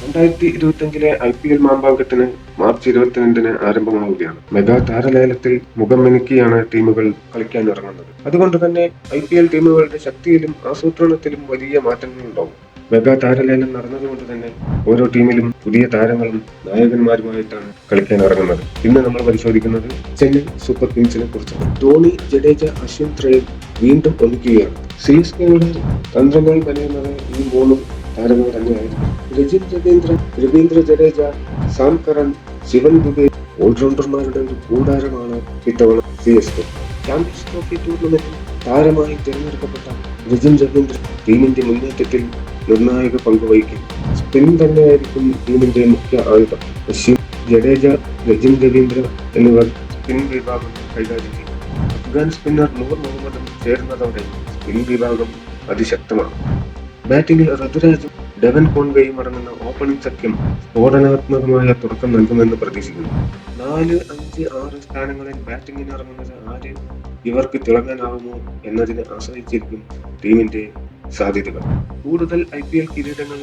2025 IPL മാമാങ്കത്തിന് March 22 ആരംഭമാവുകയാണ്. Mega താരലേലത്തിൽ മുഖം മിനുക്കിയാണ് ടീമുകൾ കളിക്കാനിറങ്ങുന്നത്. അതുകൊണ്ട് തന്നെ IPL ടീമുകളുടെ ശക്തിയിലും ആസൂത്രണത്തിലും വലിയ മാറ്റങ്ങളുണ്ടാവും. മെഗാ താരലേലം നടന്നതുകൊണ്ട് തന്നെ ഓരോ ടീമിലും പുതിയ താരങ്ങളും നായകന്മാരുമായിട്ടാണ് കളിക്കാൻ ഇറങ്ങുന്നത്. ഇന്ന് നമ്മൾ പരിശോധിക്കുന്നത് ചെന്നൈ സൂപ്പർ കിങ്സിനെ കുറിച്ചാണ്. ധോണി, ജഡേജ, അശ്വിൻ ത്രയം വീണ്ടും ഒന്നിക്കുകയാണ്. CSKയുടെ തന്ത്രങ്ങൾ മെനയുന്നത് ഈ മൂന്ന് താരങ്ങൾ തന്നെയായിരുന്നു. രജിത് രവീന്ദ്ര, രവീന്ദ്ര ജഡേജ, സാം കറൻ, ശിവൻ ദുബെ ഓൾറൗണ്ടർമാരുടെ ഒരു കൂടാരമാണ് ഇത്തവണ CSK. ചാമ്പ്യൻസ് ട്രോഫി ടൂർണമെന്റിൽ താരമായി തിരഞ്ഞെടുക്കപ്പെട്ട രജിത് രവീന്ദ്ര ടീമിന്റെ മുന്നേറ്റത്തിൽ നിർണായക പങ്കുവഹിക്കും. സ്പിൻ തന്നെയായിരിക്കും ടീമിന്റെ മുഖ്യ ആയുധം. അശ്വിൻ, ജഡേജ, രജിത് രവീന്ദ്ര എന്നിവർ സ്പിൻ വിഭാഗം കൈകാര്യം ചെയ്യും. അഫ്ഗാൻ സ്പിന്നർ നൂർ മുഹമ്മദും ചേർന്നതോടെ സ്പിൻ വിഭാഗം അതിശക്തമാണ്. ബാറ്റിംഗിൽ ഋതുരാജും ഡെവൻ കോൺവേയും അടങ്ങുന്ന ഓപ്പണിംഗ് സഖ്യം സ്ഫോടനാത്മകമായ തുടക്കം നൽകുമെന്ന് പ്രതീക്ഷിക്കുന്നു. 4, 5, 6 സ്ഥാനങ്ങളിൽ ബാറ്റിംഗിന് ഇറങ്ങുന്നത് ആര് ഇവർക്ക് തിളങ്ങാനാവുമോ എന്നതിനെ ആശ്രയിച്ചിരിക്കും ടീമിന്റെ സാധ്യതകൾ. കൂടുതൽ IPL കിരീടങ്ങൾ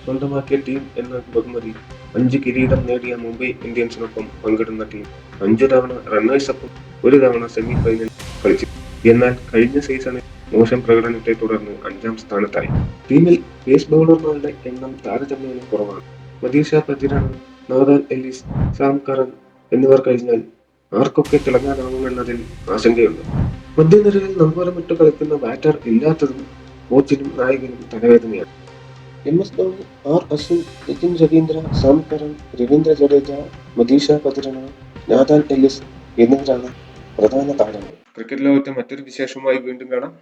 സ്വന്തമാക്കിയ ടീം എന്ന ബഹുമതി 5 കിരീടം നേടിയ മുംബൈ ഇന്ത്യൻസിനൊപ്പം പങ്കിടുന്ന ടീം 5 തവണ റണ്ണേഴ്സൊപ്പം 1 തവണ സെമി ഫൈനൽ കളിച്ചു. എന്നാൽ കഴിഞ്ഞ സീസണിൽ മോശം പ്രകടനത്തെ തുടർന്ന് 5ാം സ്ഥാനത്തായി. ടീമിൽ പേസ് ബൗളർമാരുടെ എണ്ണം താരതമ്യേന കുറവാണ്. Matheesha Pathirana, Nathan Ellis, Sam Curran എന്നിവർ കഴിഞ്ഞാൽ ആർക്കൊക്കെ തിളങ്ങാനാവുമെന്നതിൽ ആശങ്കയുണ്ട്. മധ്യനിരയിൽ നങ്കൂരമിട്ട് കളിക്കുന്ന ബാറ്റർ ഇല്ലാത്തതും കോച്ചിനും നായകനും തലവേദനയാണ്. MS Dhoni, Ashwin, Rachin Ravindra, Sam Curran, Ravindra Jadeja, Matheesha Pathirana, Nathan Ellis എന്നിവരാണ് പ്രധാന താരങ്ങൾ. ക്രിക്കറ്റ് ലോകത്തെ മറ്റൊരു വിശേഷമായി വീണ്ടും കാണാം.